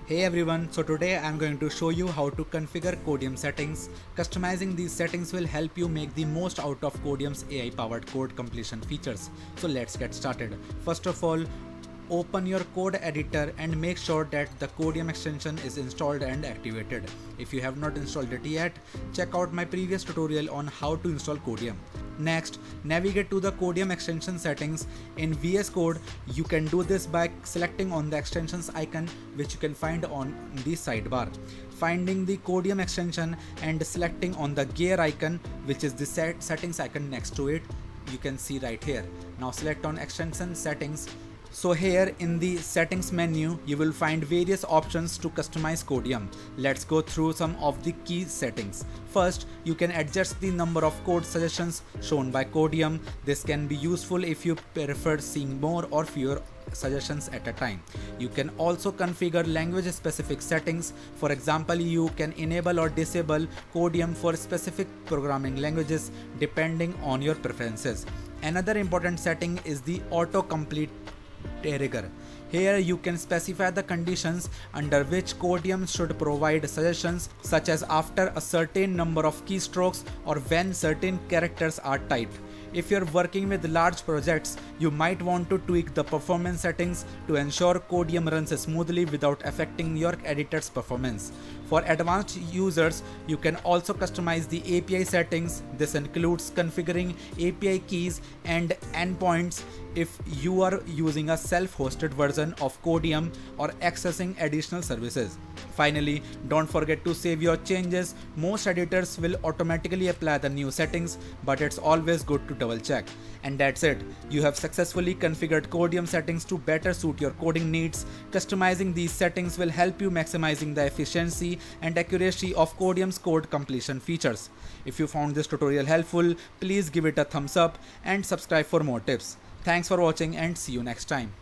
Hey everyone, so today I'm going to show you how to configure Codeium settings. Customizing these settings will help you make the most out of Codeium's AI powered code completion features. So let's get started. First of all, open your code editor and make sure that the Codeium extension is installed and activated. If you have not installed it yet, check out my previous tutorial on how to install Codeium. Next, navigate to the Codeium extension settings. In VS Code, you can do this by selecting on the extensions icon which you can find on the sidebar. Finding the Codeium extension and selecting on the gear icon, which is the settings icon next to it, you can see right here. Now select on extension settings. So here in the settings menu, you will find various options to customize Codeium. Let's go through some of the key settings. First, you can adjust the number of code suggestions shown by Codeium. This can be useful if you prefer seeing more or fewer suggestions at a time. You can also configure language specific settings. For example, you can enable or disable Codeium for specific programming languages depending on your preferences. Another important setting is the autocomplete trigger. Here you can specify the conditions under which Codeium should provide suggestions, such as after a certain number of keystrokes or when certain characters are typed. If you're working with large projects, you might want to tweak the performance settings to ensure Codeium runs smoothly without affecting your editor's performance. For advanced users, you can also customize the API settings. This includes configuring API keys and endpoints if you are using a self-hosted version of Codeium or accessing additional services. Finally, don't forget to save your changes. Most editors will automatically apply the new settings, but it's always good to double check. And that's it. You have successfully configured Codeium settings to better suit your coding needs. Customizing these settings will help you maximizing the efficiency and accuracy of Codeium's code completion features. If you found this tutorial helpful, please give it a thumbs up and subscribe for more tips. Thanks for watching and see you next time.